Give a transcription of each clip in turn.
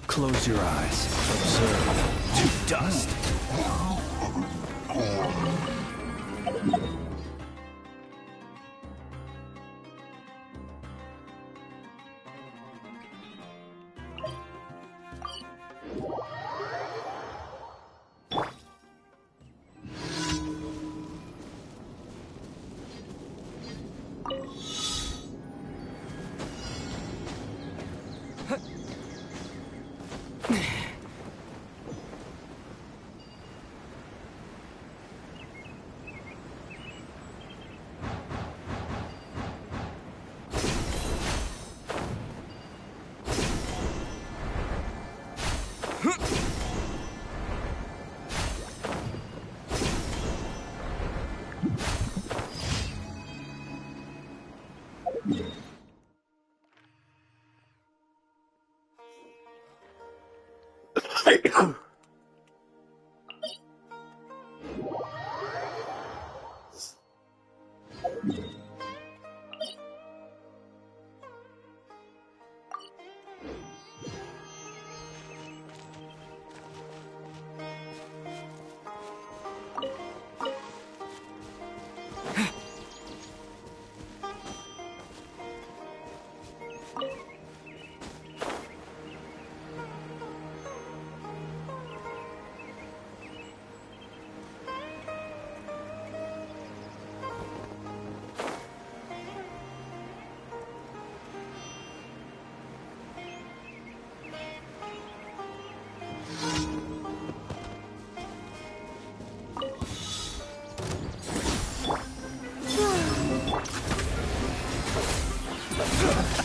Close your eyes. Observe. To dust.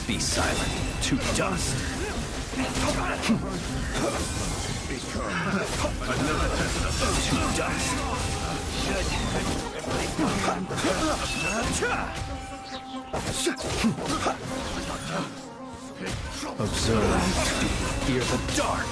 Be silent. To dust. To dust. Observe. Fear the dark.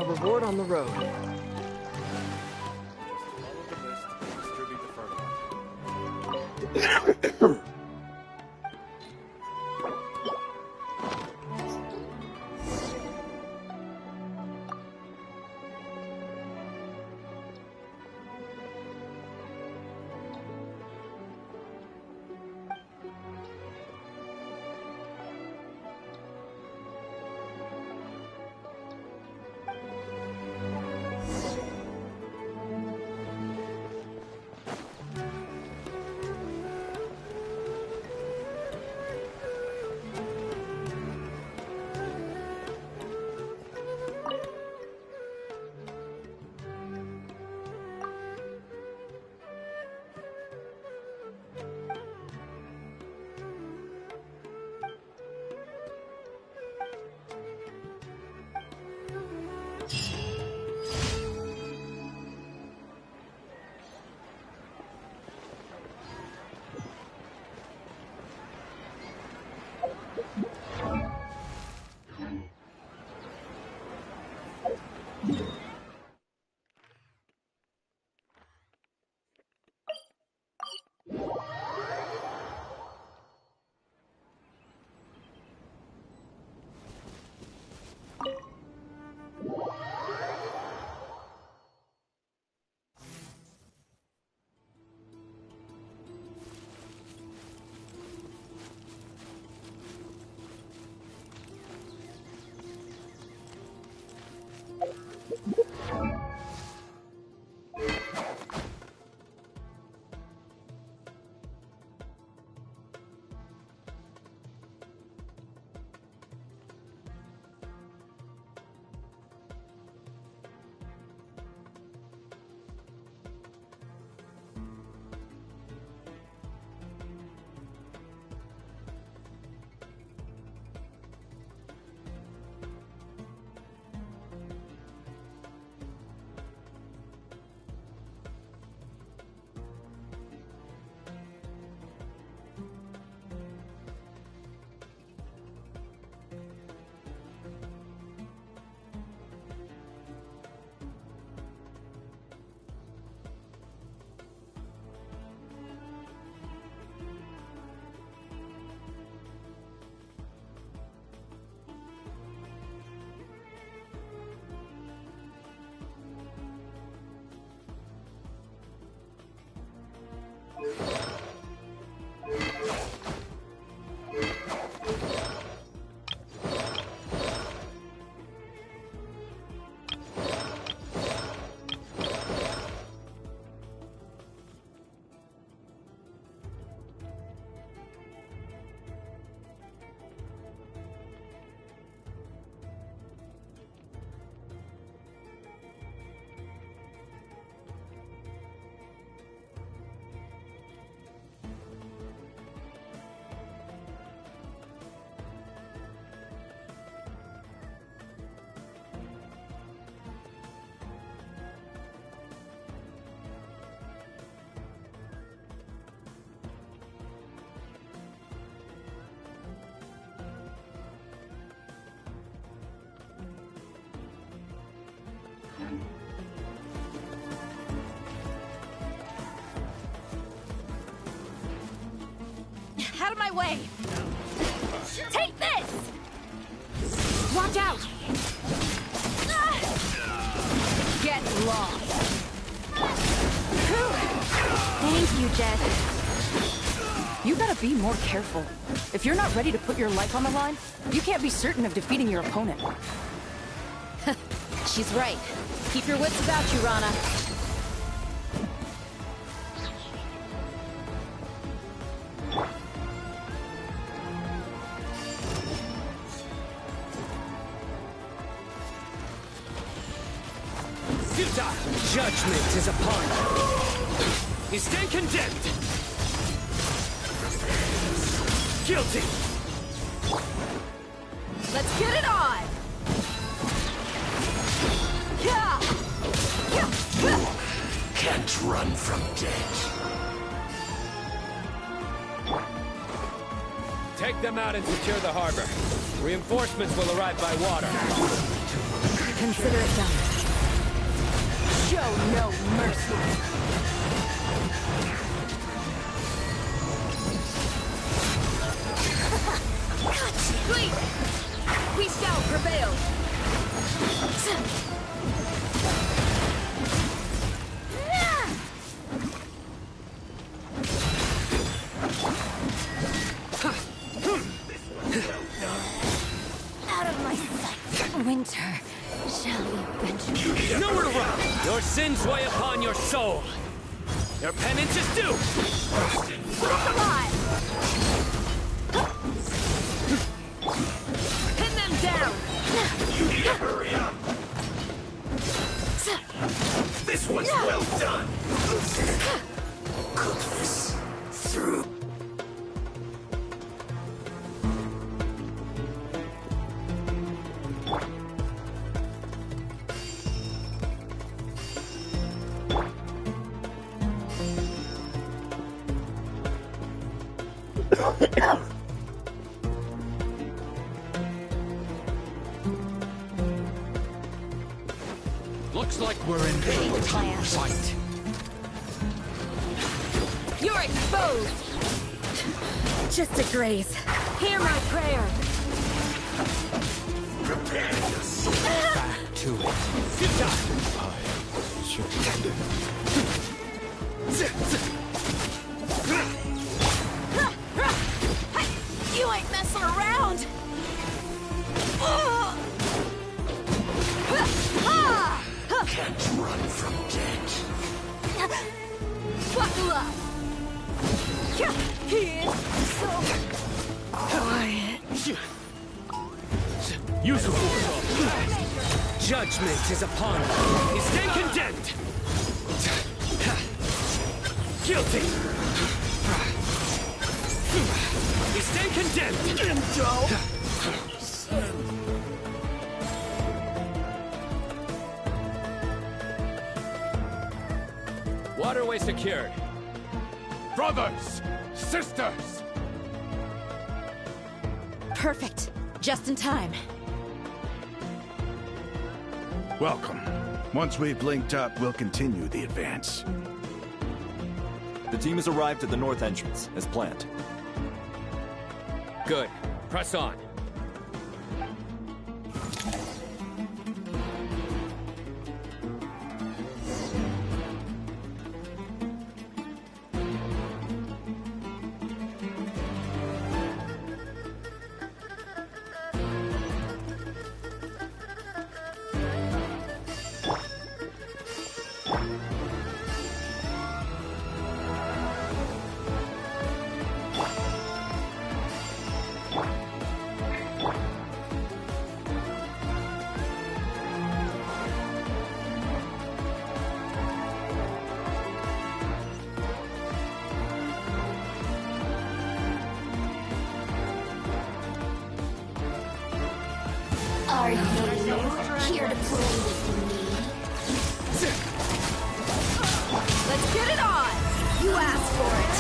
reward on the road. Follow the list and distribute the fertilizer. Out of my way! Take this! Watch out! Get lost! Thank you, Jess. You gotta be more careful. If you're not ready to put your life on the line, you can't be certain of defeating your opponent. She's right. Keep your wits about you, Rana. Judgment is upon you. You stand condemned. Guilty. Let's get it on! Can't run from death. Take them out and secure the harbor. Reinforcements will arrive by water. Consider it done. Show no mercy. Please! We shall prevail! Out of my sight. Winter shall eventually... Nowhere to run! Your sins weigh upon your soul. Your penance is due! Alive! Pin them down! You need to hurry up. This one's well done. Cook this through. Looks like we're in a tough fight. You're exposed! Just a graze. Hear my prayer! Prepare yourself. Back to it. Futile! You ain't messing around! Can't run from death. Buckle up! He is so quiet. Use the force. Judgment is upon you. You stand condemned. Guilty. You stand condemned. Waterway secured. Brothers! Sisters! Perfect. Just in time. Welcome. Once we've linked up, we'll continue the advance. The team has arrived at the north entrance, as planned. Good. Press on. Are you here to play with me? Let's get it on! You asked for it!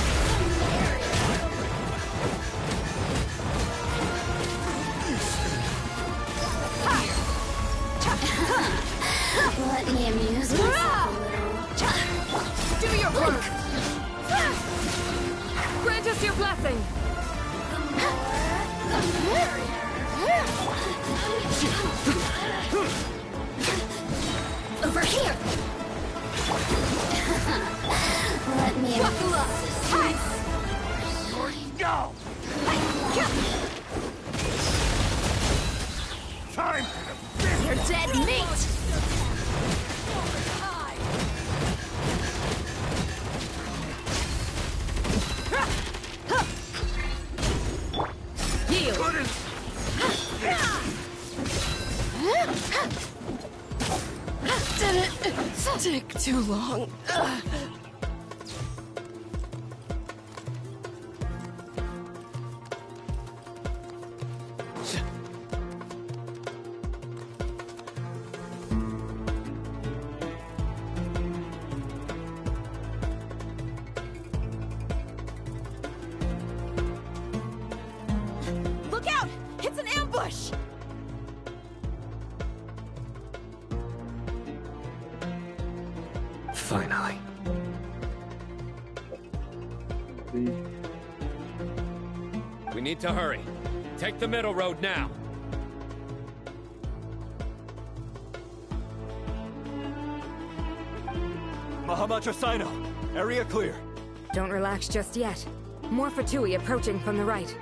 Let me amuse myself a little. Do your work! Grant us your blessing! Over here! Let me Buckle up! Go! Time for the You're dead meat! Yield! Did it take too long? Look out! It's an ambush! Finally. We need to hurry. Take the middle road now. Mahamacho Sino, area clear. Don't relax just yet. More Fatui approaching from the right.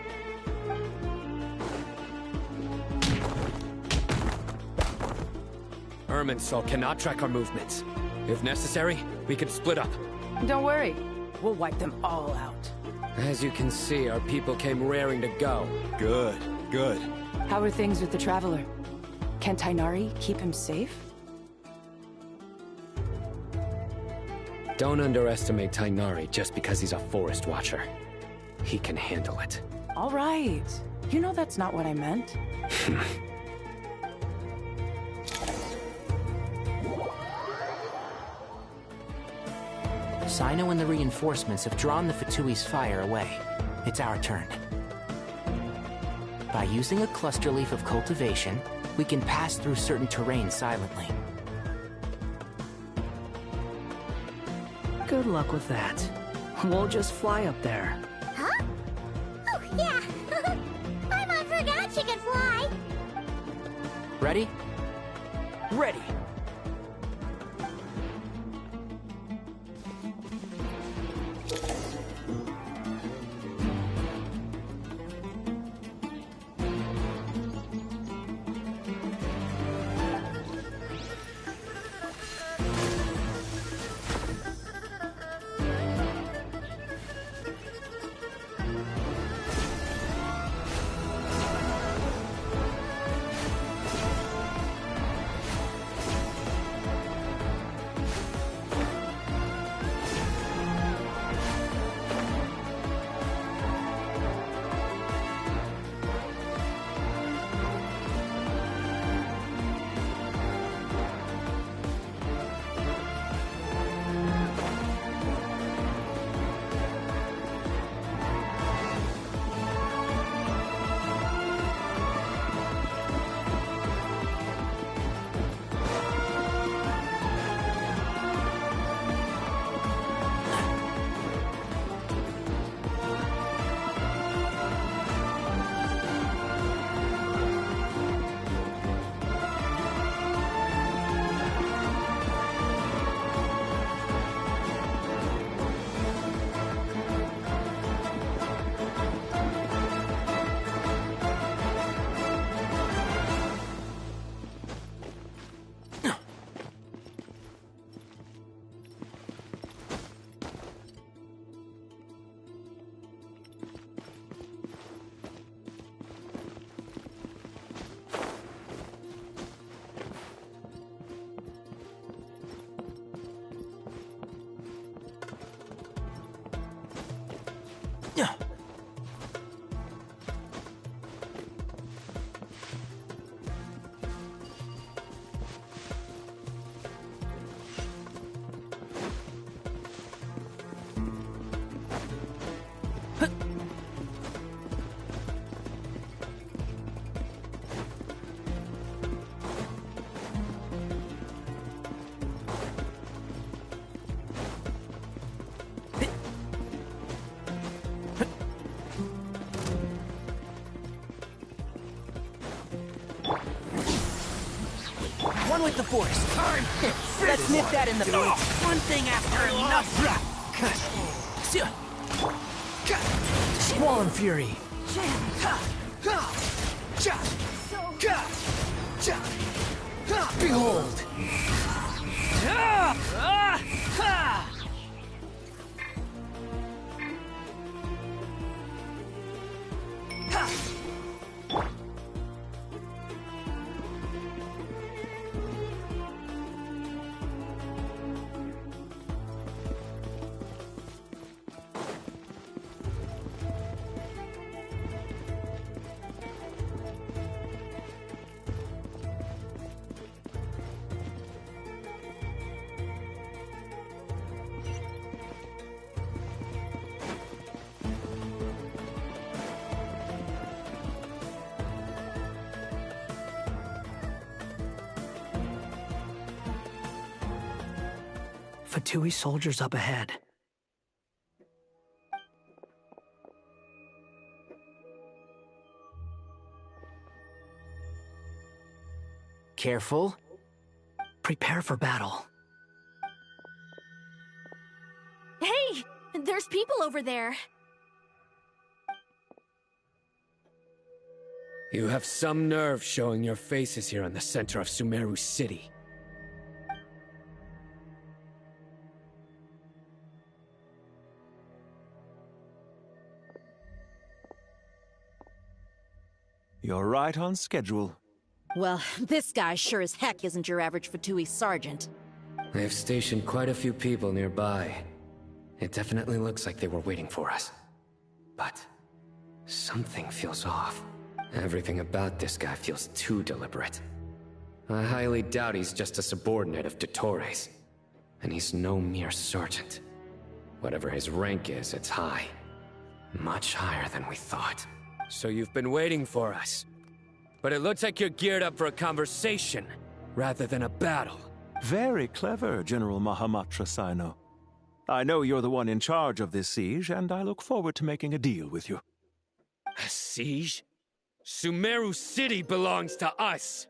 Irminsul cannot track our movements. If necessary, we can split up. Don't worry. We'll wipe them all out. As you can see, our people came raring to go. Good, good. How are things with the Traveler? Can Tainari keep him safe? Don't underestimate Tainari just because he's a forest watcher. He can handle it. All right. You know that's not what I meant. Sino and the reinforcements have drawn the Fatui's fire away. It's our turn. By using a cluster leaf of cultivation, we can pass through certain terrain silently. Good luck with that. We'll just fly up there. Huh? Oh, yeah. Paimon forgot she could fly. Ready? Ready! One with the Force. Time! Let's nip that in the bud. One thing after another. Squall Fury. Behold. Fatui soldiers up ahead. Careful. Prepare for battle. Hey! There's people over there. You have some nerve showing your faces here in the center of Sumeru City. You're right on schedule. Well, this guy sure as heck isn't your average Fatui sergeant. I have stationed quite a few people nearby. It definitely looks like they were waiting for us. But something feels off. Everything about this guy feels too deliberate. I highly doubt he's just a subordinate of Dottores. And he's no mere sergeant. Whatever his rank is, it's high. Much higher than we thought. So you've been waiting for us. But it looks like you're geared up for a conversation, rather than a battle. Very clever, General Mahamatra Sino. I know you're the one in charge of this siege, and I look forward to making a deal with you. A siege? Sumeru City belongs to us!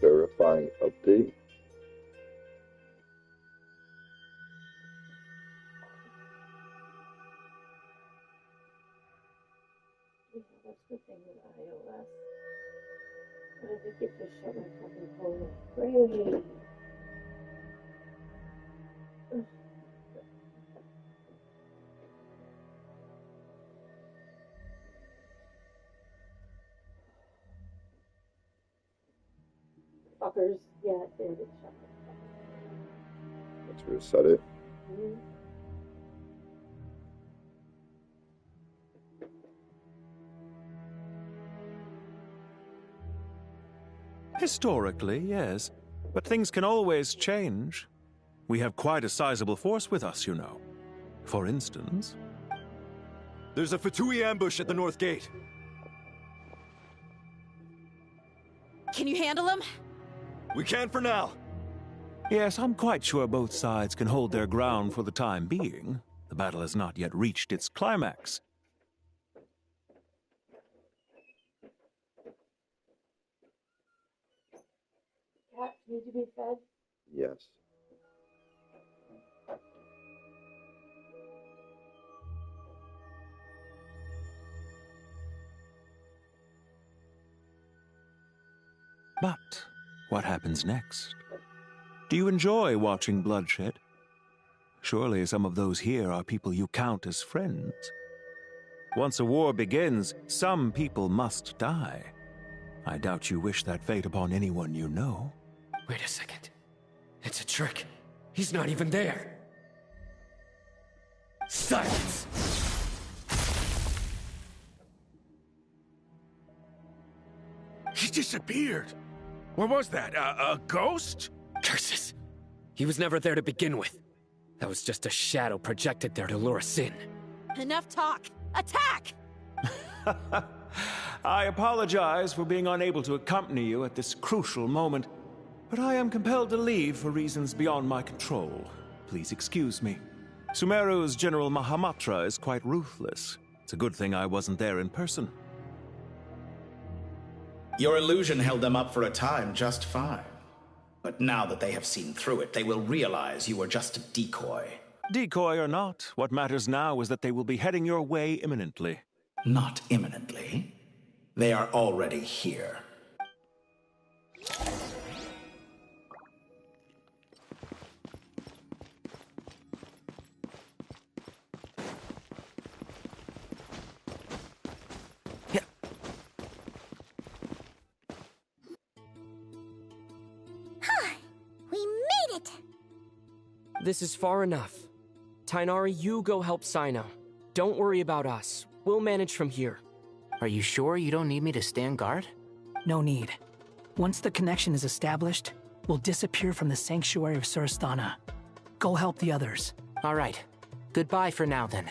Verifying update. That's the thing with iOS. I think it just shut my fucking phone off. Great. Fuckers. Yeah, they did shut my phone. Let's reset it. Historically, yes. But things can always change. We have quite a sizable force with us, you know. For instance... There's a Fatui ambush at the north gate. Can you handle him? We can for now. Yes, I'm quite sure both sides can hold their ground for the time being. The battle has not yet reached its climax. Cats need to be fed? Yes. But what happens next? Do you enjoy watching bloodshed? Surely some of those here are people you count as friends. Once a war begins, some people must die. I doubt you wish that fate upon anyone you know. Wait a second. It's a trick. He's not even there. Silence! He disappeared. What was that? A ghost? Curses! He was never there to begin with. That was just a shadow projected there to lure us in. Enough talk! Attack! I apologize for being unable to accompany you at this crucial moment, but I am compelled to leave for reasons beyond my control. Please excuse me. Sumeru's General Mahamatra is quite ruthless. It's a good thing I wasn't there in person. Your illusion held them up for a time just fine. But now that they have seen through it, they will realize you were just a decoy. Decoy or not, what matters now is that they will be heading your way imminently. Not imminently. They are already here. We made it! This is far enough. Tainari, you go help Sino. Don't worry about us. We'll manage from here. Are you sure you don't need me to stand guard? No need. Once the connection is established, we'll disappear from the sanctuary of Surastana. Go help the others. All right. Goodbye for now, then.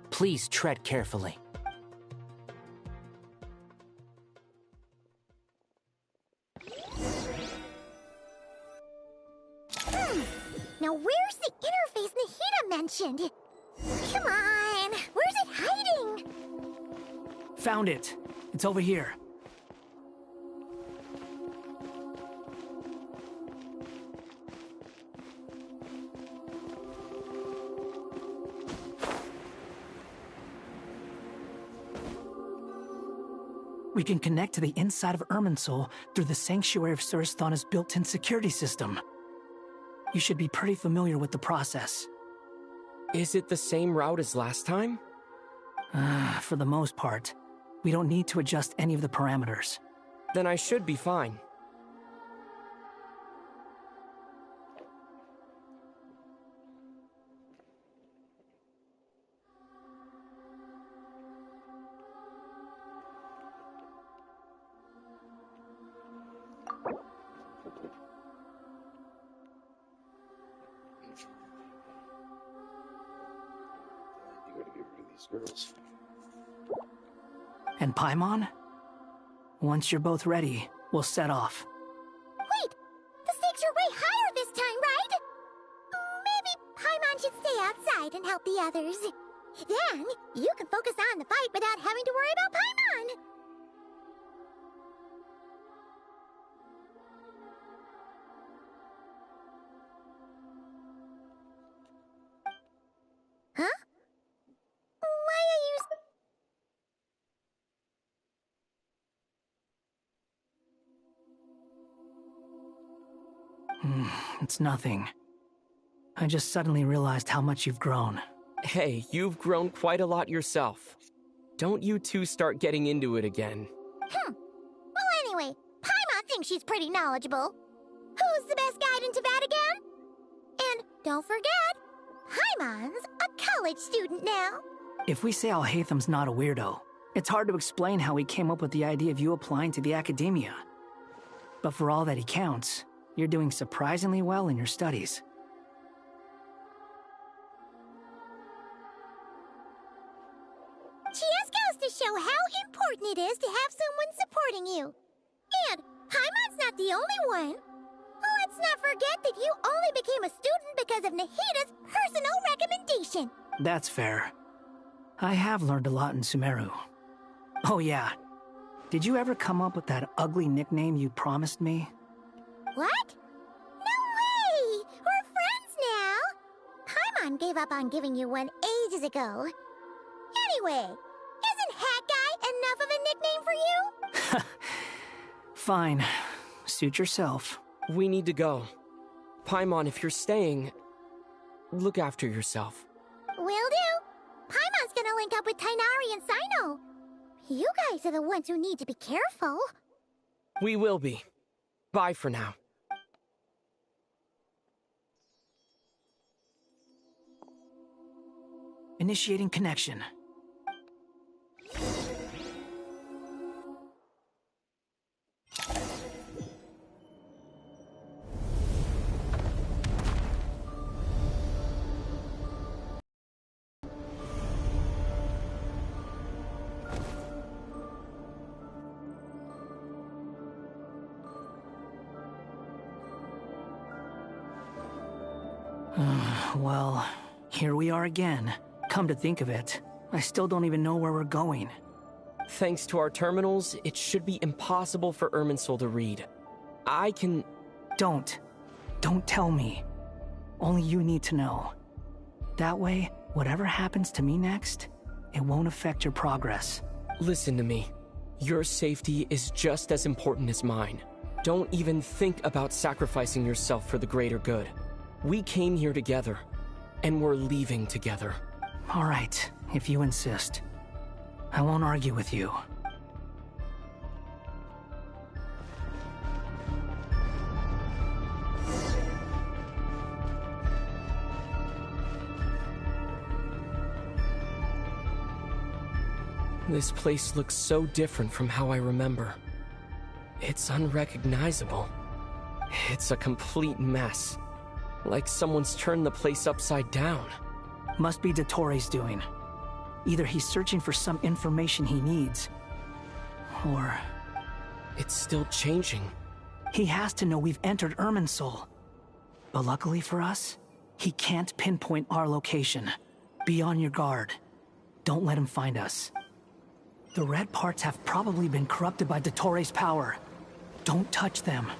Please tread carefully. Now where's the interface Nahida mentioned? Come on, where's it hiding? Found it. It's over here. We can connect to the inside of Irminsul through the Sanctuary of Surasthana's built-in security system. You should be pretty familiar with the process. Is it the same route as last time? For the most part. We don't need to adjust any of the parameters. Then I should be fine. Girls. And Paimon? Once you're both ready, we'll set off. Wait! The stakes are way higher this time, right? Maybe Paimon should stay outside and help the others. Then, you can focus on the fight without having to worry about Paimon. Huh? Why are you... It's nothing. I just suddenly realized how much you've grown. Hey, you've grown quite a lot yourself. Don't you two start getting into it again. Well, anyway, Paimon thinks she's pretty knowledgeable. Who's the best guide in Tavatigan? And don't forget, Paimon's a college student now. If we say Alhatham's not a weirdo, it's hard to explain how he came up with the idea of you applying to the academia. But for all that he counts, you're doing surprisingly well in your studies. Just goes to show how important it is to have someone supporting you. And Paimon's not the only one. Let's not forget that you only became a student because of Nahida's personal recommendation. That's fair. I have learned a lot in Sumeru. Oh yeah. Did you ever come up with that ugly nickname you promised me? What? No way! We're friends now! Paimon gave up on giving you one ages ago. Anyway, isn't Hat Guy enough of a nickname for you? Fine. Suit yourself. We need to go. Paimon, if you're staying, look after yourself. Will do. Paimon's gonna link up with Tighnari and Cyno. You guys are the ones who need to be careful. We will be. Bye for now. Initiating connection. Well, here we are again. Come to think of it, I still don't even know where we're going. Thanks to our terminals, it should be impossible for Irminsul to read. I can... Don't tell me. Only you need to know. That way, whatever happens to me next, it won't affect your progress. Listen to me. Your safety is just as important as mine. Don't even think about sacrificing yourself for the greater good. We came here together, and we're leaving together. All right, if you insist. I won't argue with you. This place looks so different from how I remember. It's unrecognizable. It's a complete mess. Like someone's turned the place upside down. Must be Dottoro's doing. Either he's searching for some information he needs, or... It's still changing. He has to know we've entered Irminsul. But luckily for us, he can't pinpoint our location. Be on your guard. Don't let him find us. The red parts have probably been corrupted by Dottoro's power. Don't touch them,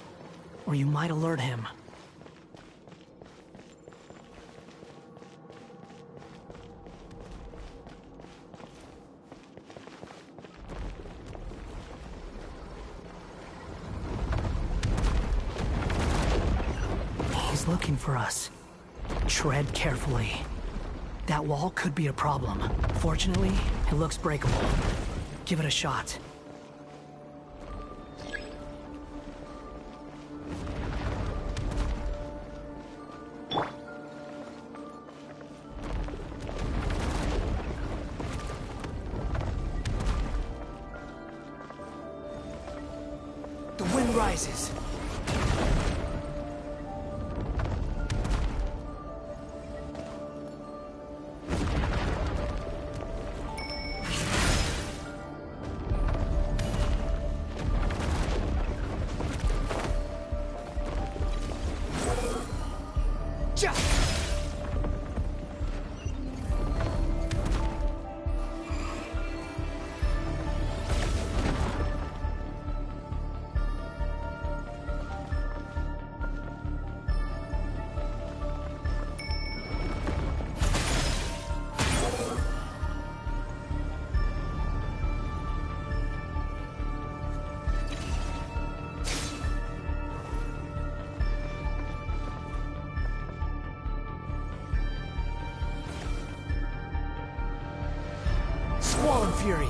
or you might alert him. He's looking for us. Tread carefully. That wall could be a problem. Fortunately, it looks breakable. Give it a shot. The wind rises. Squall Fury.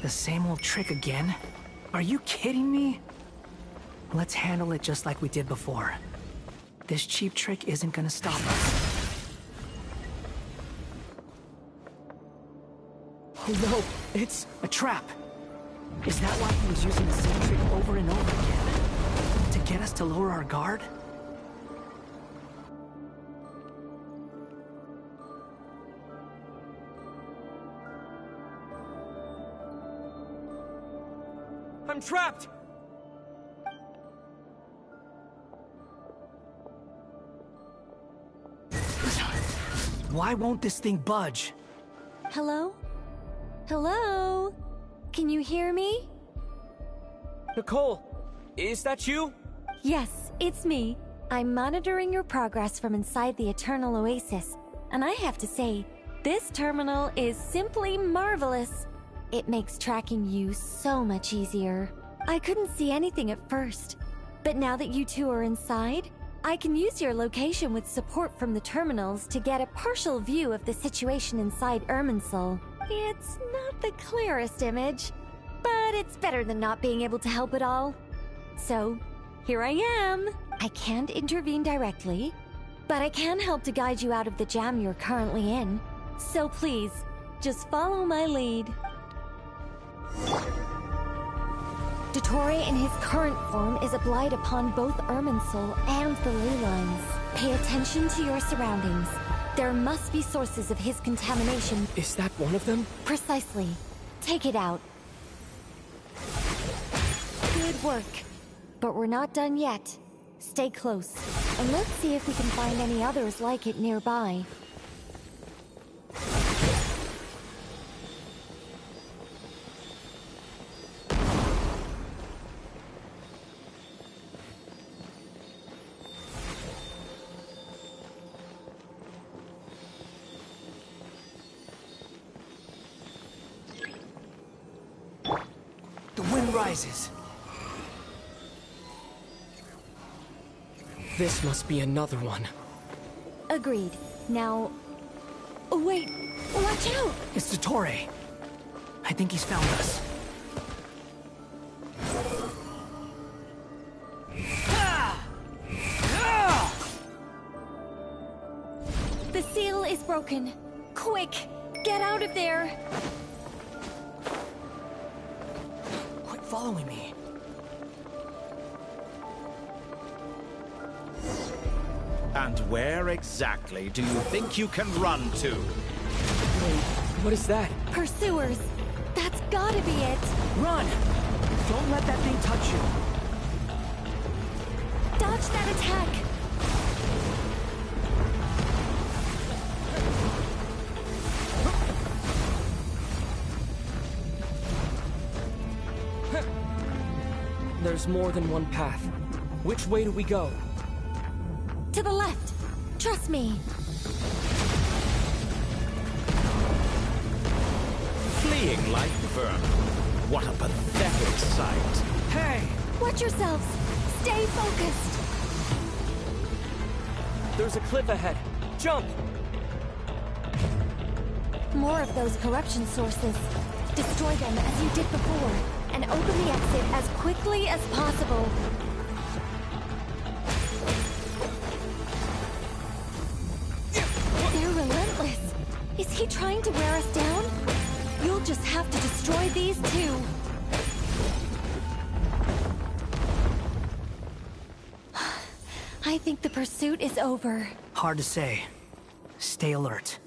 The same old trick again? Are you kidding me? Let's handle it just like we did before. This cheap trick isn't gonna stop us. Oh no, it's a trap! Is that why he was using the same trick over and over again? To get us to lower our guard? I'm trapped! Why won't this thing budge? Hello? Hello? Can you hear me? Nicole, is that you? Yes, it's me. I'm monitoring your progress from inside the Eternal Oasis, and I have to say, this terminal is simply marvelous. It makes tracking you so much easier. I couldn't see anything at first, but now that you two are inside, I can use your location with support from the terminals to get a partial view of the situation inside Irminsul. It's not the clearest image, but it's better than not being able to help at all. So, here I am. I can't intervene directly, but I can help to guide you out of the jam you're currently in. So please, just follow my lead. Dottore in his current form is a blight upon both Irminsul and the ley lines. Pay attention to your surroundings. There must be sources of his contamination. Is that one of them? Precisely. Take it out. Good work. But we're not done yet. Stay close, and let's see if we can find any others like it nearby. The wind rises. This must be another one. Agreed. Now, Wait, watch out! It's Dottore. I think he's found us. The seal is broken. Quick, get out of there! Quit following me. And where exactly do you think you can run to? Wait, what is that? Pursuers! That's gotta be it! Run! Don't let that thing touch you. Dodge that attack! There's more than one path. Which way do we go? To the left! Trust me! Fleeing like vermin. What a pathetic sight. Hey! Watch yourselves! Stay focused! There's a cliff ahead. Jump! More of those corruption sources. Destroy them as you did before, and open the exit as quickly as possible. They're relentless. Is he trying to wear us down? You'll just have to destroy these too. I think the pursuit is over. Hard to say. Stay alert.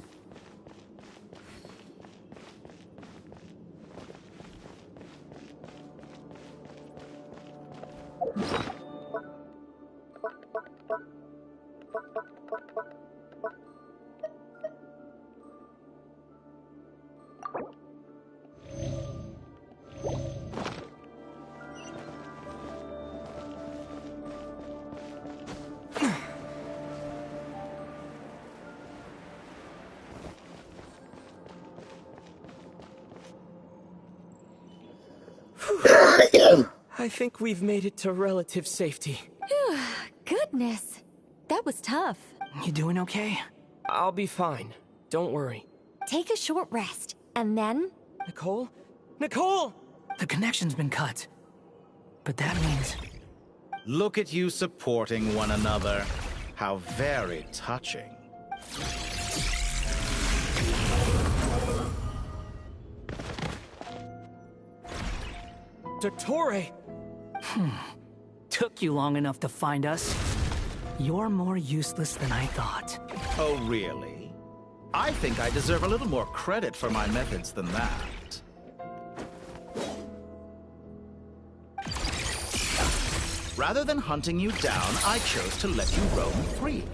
I think we've made it to relative safety. Goodness. That was tough. You doing okay? I'll be fine. Don't worry. Take a short rest, and then... Nicole? Nicole! The connection's been cut. But that means... Look at you supporting one another. How very touching. Dottore! Took you long enough to find us. You're more useless than I thought. Oh, really? I think I deserve a little more credit for my methods than that. Rather than hunting you down, I chose to let you roam free.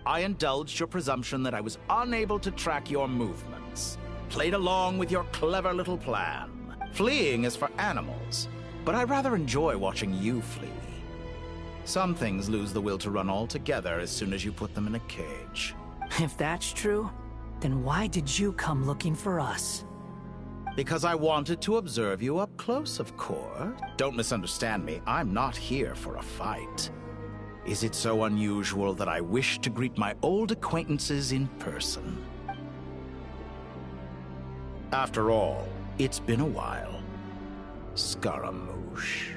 I indulged your presumption that I was unable to track your movements. Played along with your clever little plan. Fleeing is for animals, but I rather enjoy watching you flee. Some things lose the will to run altogether as soon as you put them in a cage. If that's true, then why did you come looking for us? Because I wanted to observe you up close, of course. Don't misunderstand me, I'm not here for a fight. Is it so unusual that I wish to greet my old acquaintances in person? After all, it's been a while. Scaramouche.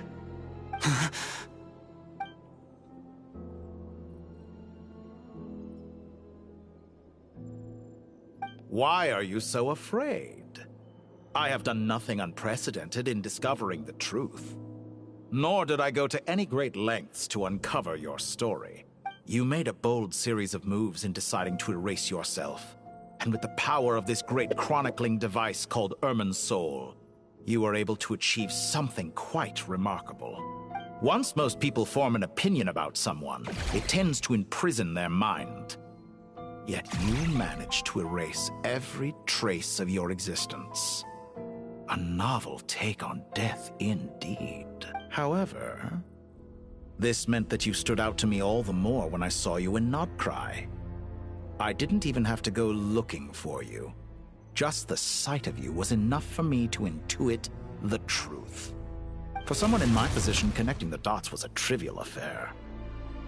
Why are you so afraid? I have done nothing unprecedented in discovering the truth. Nor did I go to any great lengths to uncover your story. You made a bold series of moves in deciding to erase yourself. And with the power of this great chronicling device called Ermin's Soul, you were able to achieve something quite remarkable. Once most people form an opinion about someone, it tends to imprison their mind. Yet you managed to erase every trace of your existence. A novel take on death indeed. However, this meant that you stood out to me all the more when I saw you in Nodcry. I didn't even have to go looking for you. Just the sight of you was enough for me to intuit the truth. For someone in my position, connecting the dots was a trivial affair.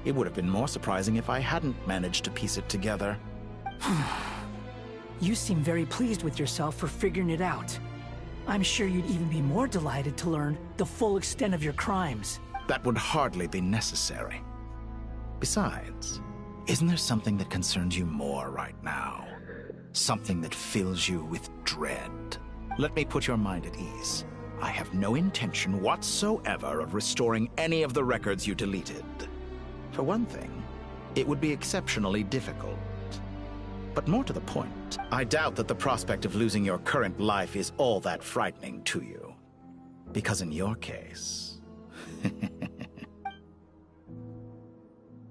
It would have been more surprising if I hadn't managed to piece it together. You seem very pleased with yourself for figuring it out. I'm sure you'd even be more delighted to learn the full extent of your crimes. That would hardly be necessary. Besides, isn't there something that concerns you more right now? Something that fills you with dread? Let me put your mind at ease. I have no intention whatsoever of restoring any of the records you deleted. For one thing, it would be exceptionally difficult. But more to the point, I doubt that the prospect of losing your current life is all that frightening to you. Because in your case...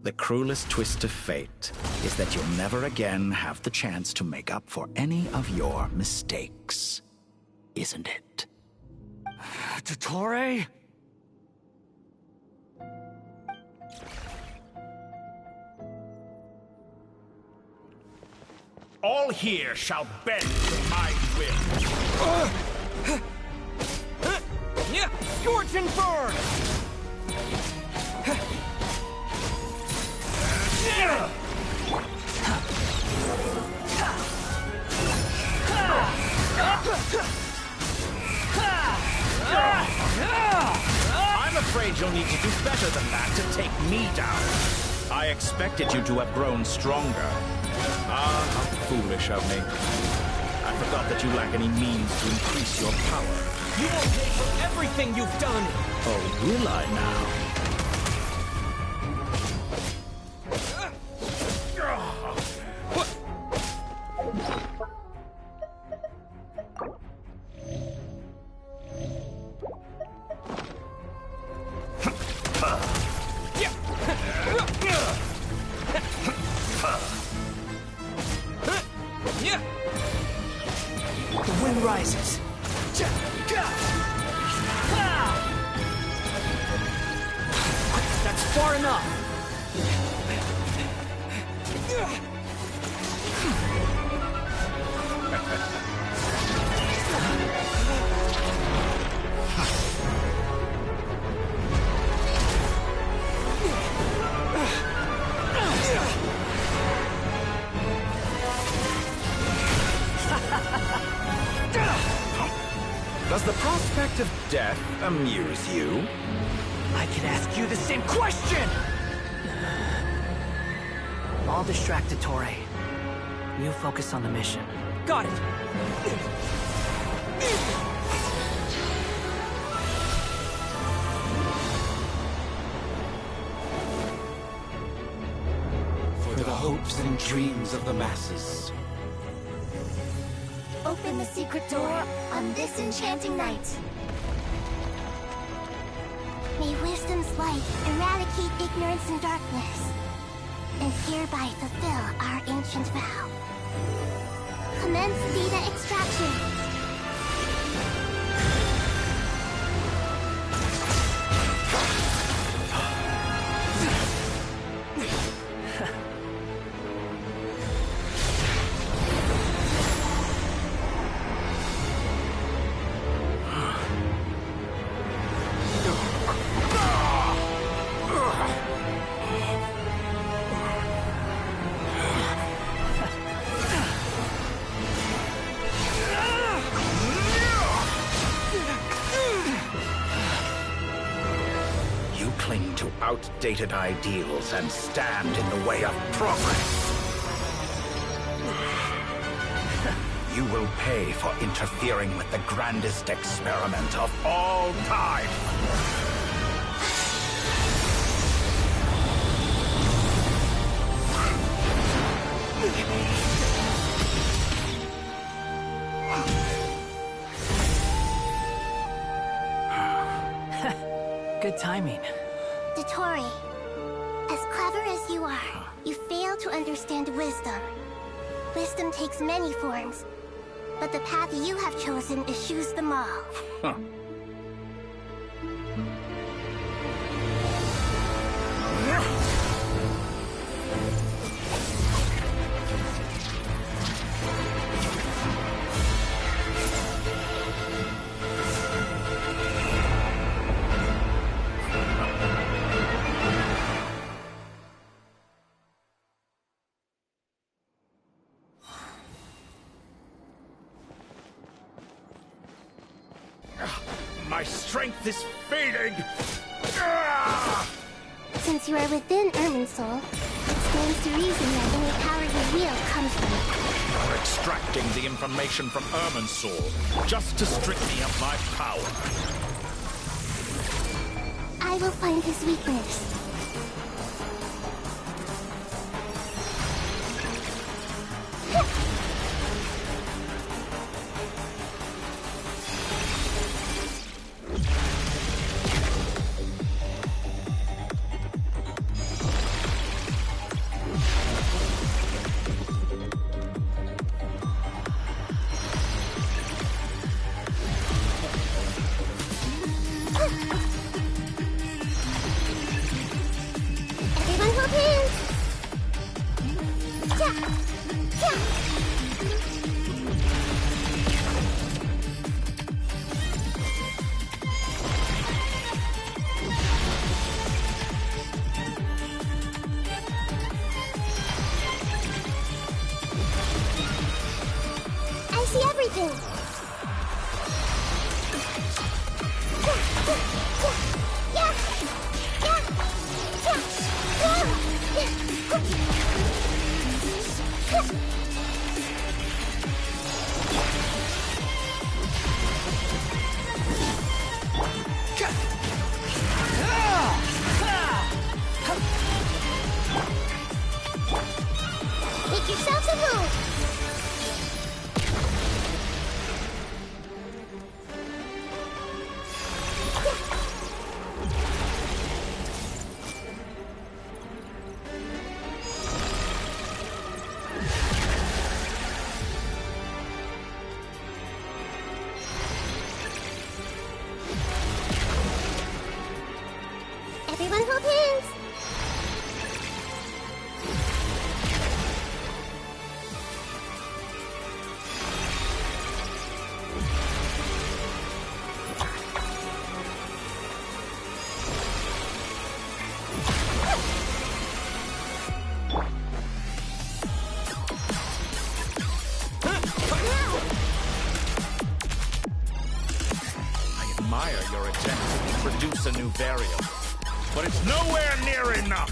the cruelest twist of fate is that you'll never again have the chance to make up for any of your mistakes. Isn't it? Dottore? All here shall bend to my will. Scorch and burn! I'm afraid you'll need to do better than that to take me down. I expected you to have grown stronger. Ah, how foolish of me. I forgot that you lack any means to increase your power. You will pay for everything you've done! Oh, will I now? The wind rises. That's far enough! Does the prospect of death amuse you? I could ask you the same question! I'll distract Dottore. You focus on the mission. Got it! For the hopes and dreams of the masses. Open the secret door on this enchanting night. May wisdom's light eradicate ignorance and darkness, and hereby fulfill our ancient vow. Commence data extraction. Cling to outdated ideals and stand in the way of progress. You will pay for interfering with the grandest experiment of all time. Good timing. Dottore, as clever as you are, you fail to understand wisdom. Wisdom takes many forms, but the path you have chosen eschews them all. Huh. strength is fading! Since you are within Irminsul, it stands to reason that any power you wield comes from it. You're extracting the information from Irminsul just to strip me of my power. I will find his weakness. I see everything! Make yourselves a move! Everyone hold hands! I admire your attempt to produce a new variable, but it's nowhere near enough.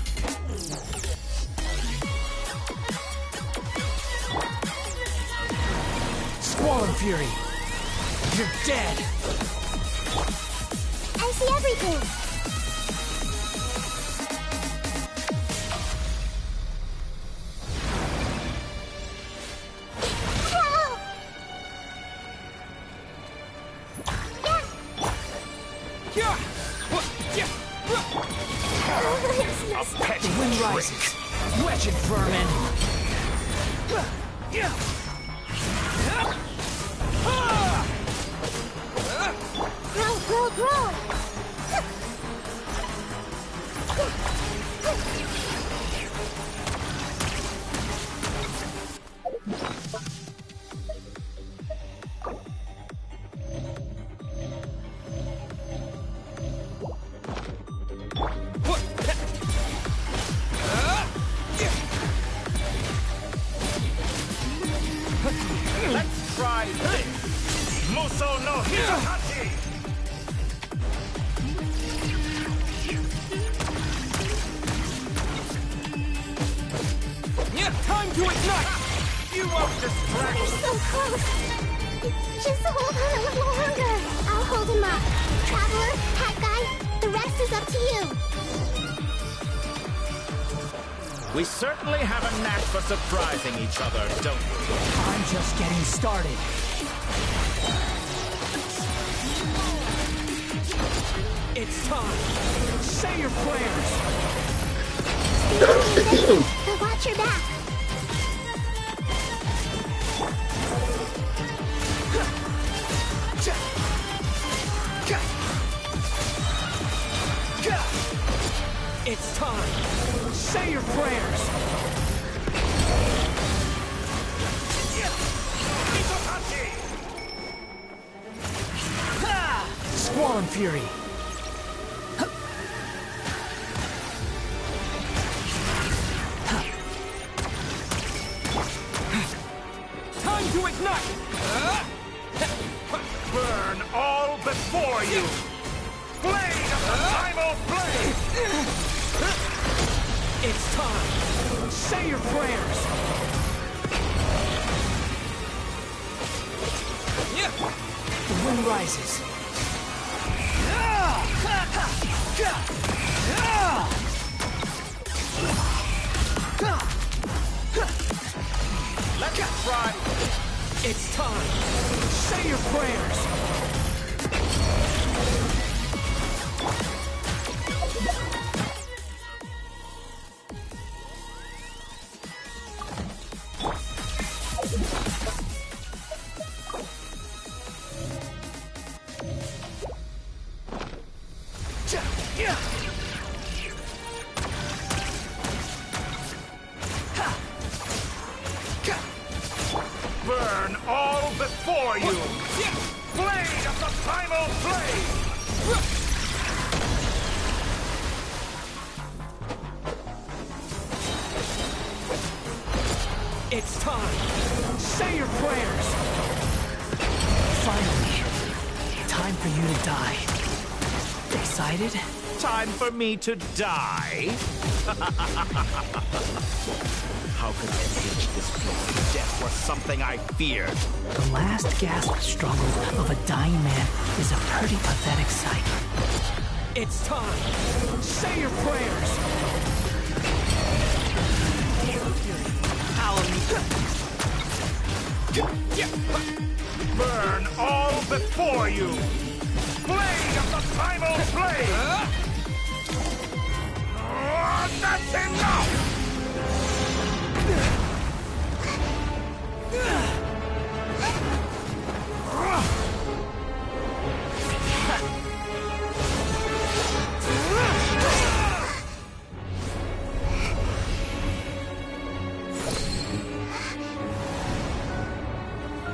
Squall Fury! You're dead! I see everything! The wind rises! Wretched vermin! Grow, grow, grow! Let's try this. Muso no Hitachi! Time to ignite! You won't distract We're so close! Just hold on a little longer! I'll hold him up. Traveler, Hat Guy, the rest is up to you. We certainly have a knack for surprising each other, don't we? I'm just getting started. It's time. Say your prayers. But watch your back. It's time. Say your prayers. Squall Fury. Time to ignite. Burn all before you! Blade of the primal blade! It's time! Say your prayers! The wind rises. Let's try! It's time! Say your prayers! Burn all before you! Blade of the primal blade! It's time! Say your prayers! Finally, time for you to die. Excited? Time for me to die? How could I reach this place? Death was something I feared. The last gasp struggle of a dying man is a pretty pathetic sight. It's time! Say your prayers! Burn all before you! Blade of the primal blade! That's enough!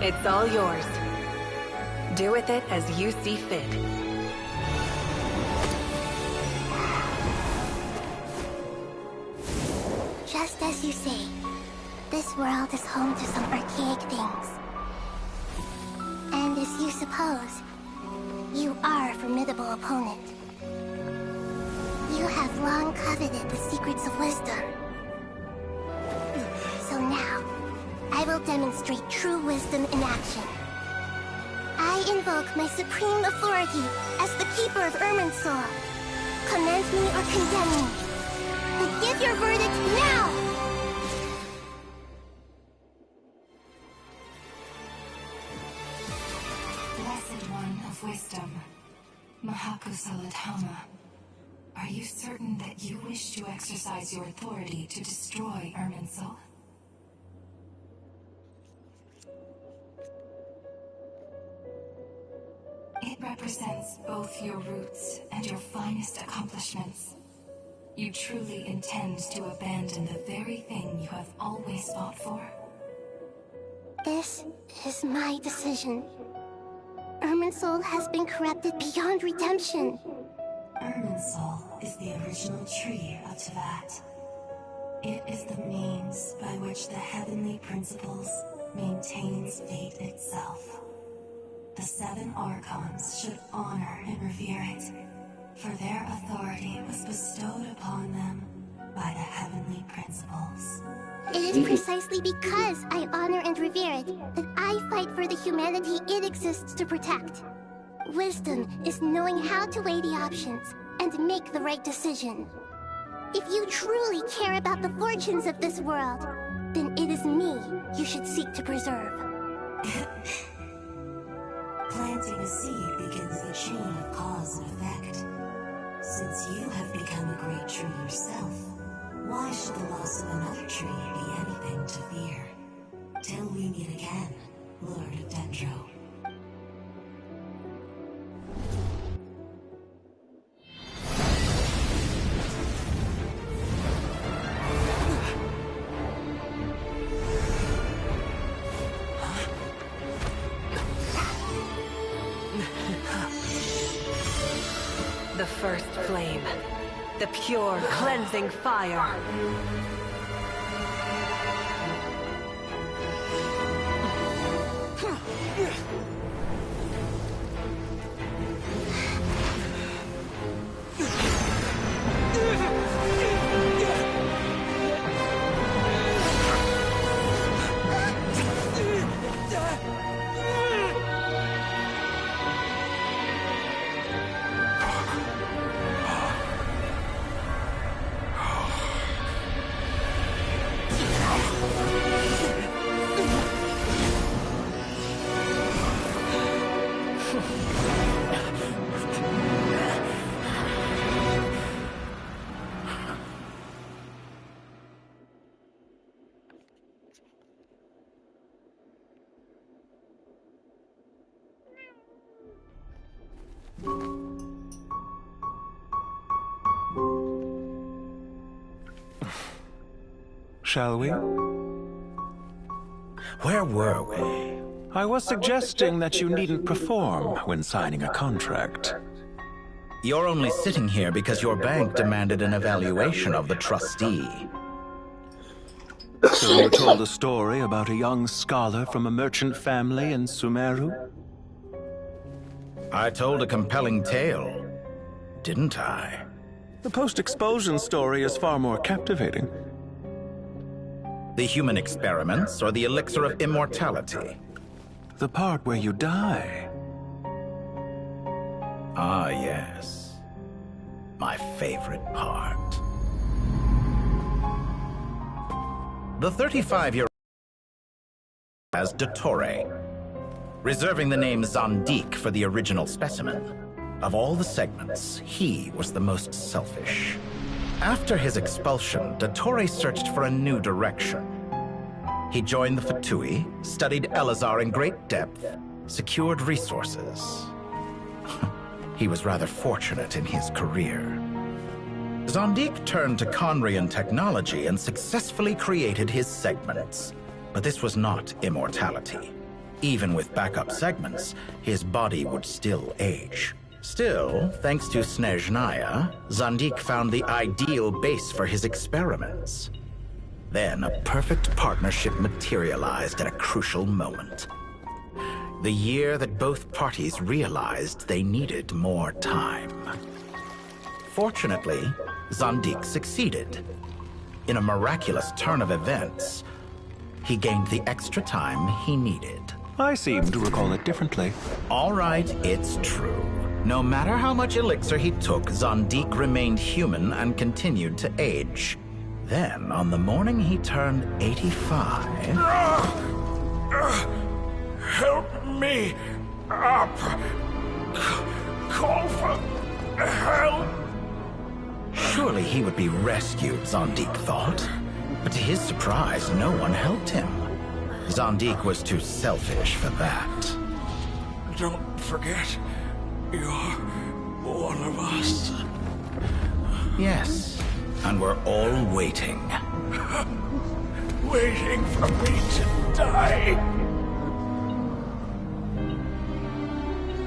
It's all yours. Do with it as you see fit. Just as you say, this world is home to some archaic things. And as you suppose, you are a formidable opponent. You have long coveted the secrets of wisdom. So now, I will demonstrate true wisdom in action. I invoke my supreme authority as the keeper of Irminsul. Commend me or condemn me. But give your verdict now! Blessed One of Wisdom, Mahakusaladhama, are you certain that you wish to exercise your authority to destroy Irminsul? It represents both your roots and your finest accomplishments. You truly intend to abandon the very thing you have always fought for? This is my decision. Irminsul has been corrupted beyond redemption. Irminsul is the original tree of Tevat. It is the means by which the heavenly principles maintains fate itself. The 7 Archons should honor and revere it, for their authority was bestowed upon them by the heavenly principles. It is precisely because I honor and revere it that I fight for the humanity it exists to protect. Wisdom is knowing how to weigh the options and make the right decision. If you truly care about the fortunes of this world, then it is me you should seek to preserve. Planting a seed begins the chain of cause and effect. Since you have become a great tree yourself, why should the loss of another tree be anything to fear? Till we meet again, Lord of Dendro. The first flame. The pure, cleansing fire. Shall we? Where were we? I was suggesting that you needn't perform when signing a contract. You're only sitting here because your bank demanded an evaluation of the trustee. So you told a story about a young scholar from a merchant family in Sumeru? I told a compelling tale, didn't I? The post-expulsion story is far more captivating. The human experiments or the elixir of immortality? The part where you die. Ah, yes. My favorite part. The 35-year-old as Dottore, reserving the name Zandik for the original specimen. Of all the segments, he was the most selfish. After his expulsion, Dottore searched for a new direction. He joined the Fatui, studied Elazar in great depth, secured resources. He was rather fortunate in his career. Zandik turned to Conrian technology and successfully created his segments. But this was not immortality. Even with backup segments, his body would still age. Still, thanks to Snezhnaya, Zandik found the ideal base for his experiments. Then a perfect partnership materialized at a crucial moment. The year that both parties realized they needed more time. Fortunately, Zandik succeeded. In a miraculous turn of events, he gained the extra time he needed. I seem to recall it differently. All right, it's true. No matter how much elixir he took, Zandik remained human and continued to age. Then, on the morning he turned 85... Help me up! Call for help! Surely he would be rescued, Zandik thought. But to his surprise, no one helped him. Zandik was too selfish for that. Don't forget, you're one of us. Yes, and we're all waiting. Waiting for me to die.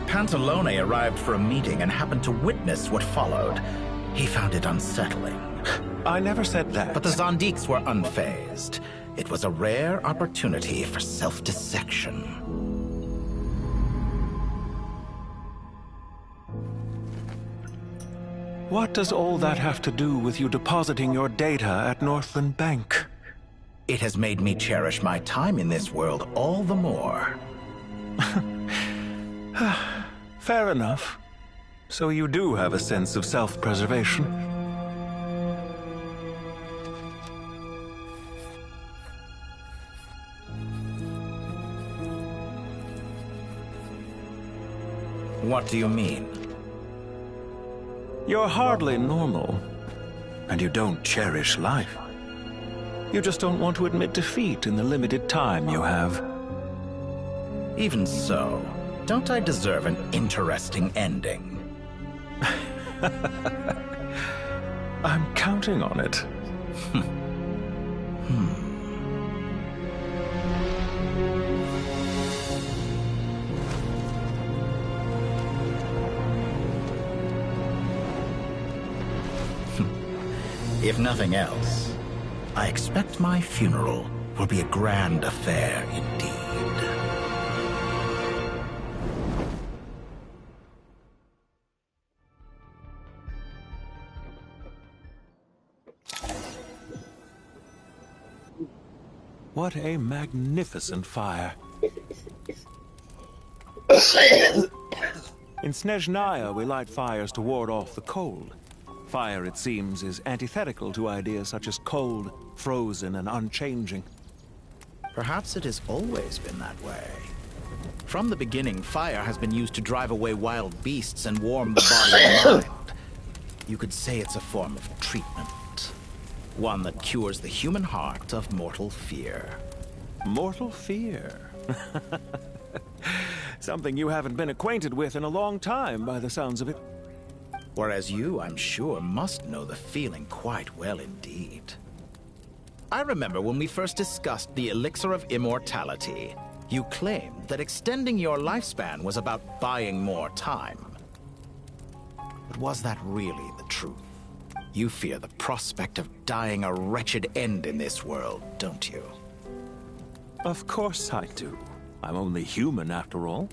Pantalone arrived for a meeting and happened to witness what followed. He found it unsettling. I never said that. But the Zandiks were unfazed. It was a rare opportunity for self-dissection. What does all that have to do with you depositing your data at Northland Bank? It has made me cherish my time in this world all the more. Fair enough. So you do have a sense of self-preservation. What do you mean? You're hardly normal, and you don't cherish life. You just don't want to admit defeat in the limited time you have. Even so, don't I deserve an interesting ending? I'm counting on it. If nothing else, I expect my funeral will be a grand affair indeed. What a magnificent fire. In Snezhnaya, we light fires to ward off the cold. Fire, it seems, is antithetical to ideas such as cold, frozen, and unchanging. Perhaps it has always been that way. From the beginning, fire has been used to drive away wild beasts and warm the body and mind. You could say it's a form of treatment. One that cures the human heart of mortal fear. Mortal fear? Something you haven't been acquainted with in a long time, by the sounds of it. Whereas you, I'm sure, must know the feeling quite well indeed. I remember when we first discussed the elixir of immortality, you claimed that extending your lifespan was about buying more time. But was that really the truth? You fear the prospect of dying a wretched end in this world, don't you? Of course I do. I'm only human after all.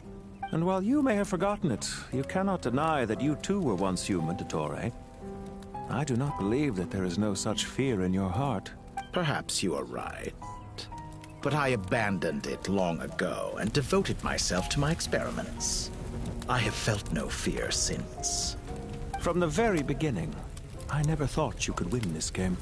And while you may have forgotten it, you cannot deny that you too were once human, Dottore. I do not believe that there is no such fear in your heart. Perhaps you are right. But I abandoned it long ago and devoted myself to my experiments. I have felt no fear since. From the very beginning, I never thought you could win this game.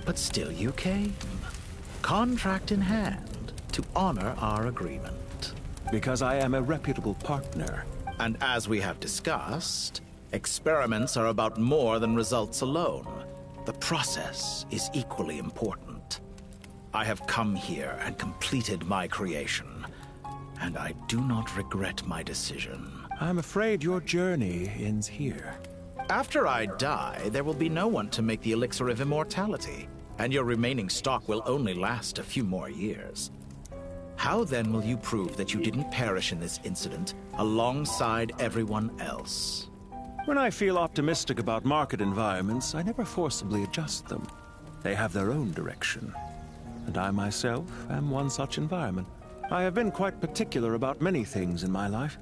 But still you came, contract in hand, to honor our agreement. Because I am a reputable partner. And as we have discussed, experiments are about more than results alone. The process is equally important. I have come here and completed my creation, and I do not regret my decision. I'm afraid your journey ends here. After I die, there will be no one to make the elixir of immortality, and your remaining stock will only last a few more years. How then will you prove that you didn't perish in this incident alongside everyone else? When I feel optimistic about market environments, I never forcibly adjust them. They have their own direction. And I myself am one such environment. I have been quite particular about many things in my life.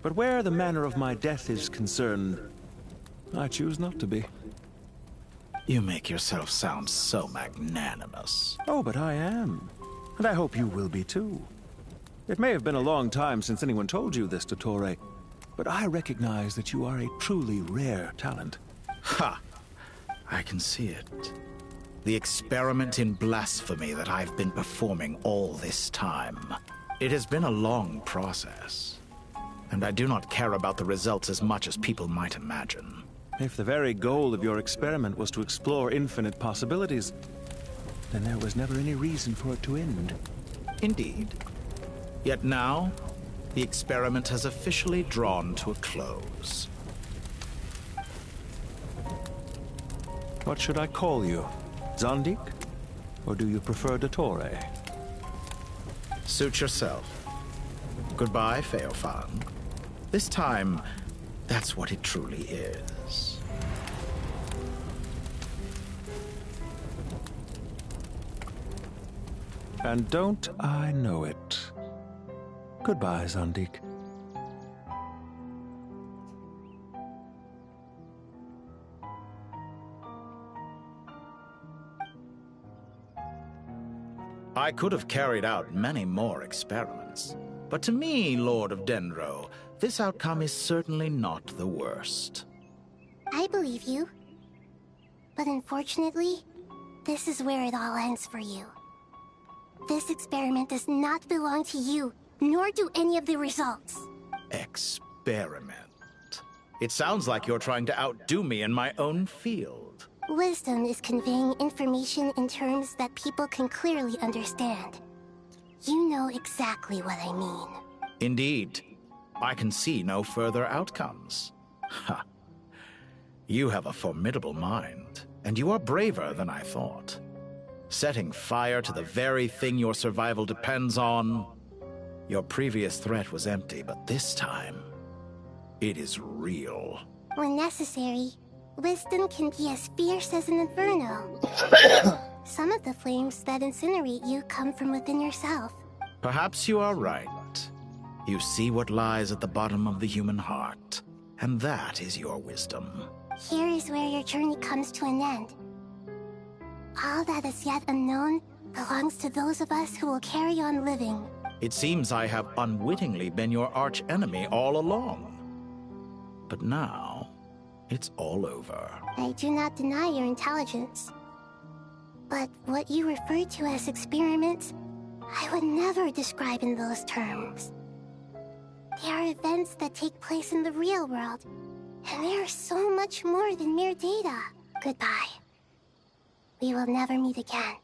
But where the manner of my death is concerned, I choose not to be. You make yourself sound so magnanimous. Oh, but I am. And I hope you will be too. It may have been a long time since anyone told you this, Dottore, but I recognize that you are a truly rare talent. Ha! I can see it. The experiment in blasphemy that I've been performing all this time. It has been a long process, and I do not care about the results as much as people might imagine. If the very goal of your experiment was to explore infinite possibilities, then there was never any reason for it to end. Indeed. Yet now, the experiment has officially drawn to a close. What should I call you? Zandik? Or do you prefer Dottore? Suit yourself. Goodbye, Feofan. This time, that's what it truly is. And don't I know it? Goodbye, Zandik. I could have carried out many more experiments. But to me, Lord of Dendro, this outcome is certainly not the worst. I believe you. But unfortunately, this is where it all ends for you. This experiment does not belong to you, nor do any of the results. Experiment? It sounds like you're trying to outdo me in my own field. Wisdom is conveying information in terms that people can clearly understand. You know exactly what I mean. Indeed. I can see no further outcomes. Ha. You have a formidable mind, and you are braver than I thought. Setting fire to the very thing your survival depends on. Your previous threat was empty, but this time, it is real. When necessary, wisdom can be as fierce as an inferno. Some of the flames that incinerate you come from within yourself. Perhaps you are right. You see what lies at the bottom of the human heart, and that is your wisdom. Here is where your journey comes to an end. All that is yet unknown belongs to those of us who will carry on living. It seems I have unwittingly been your arch-enemy all along. But now, it's all over. I do not deny your intelligence. But what you refer to as experiments, I would never describe in those terms. They are events that take place in the real world, and they are so much more than mere data. Goodbye. We will never meet again.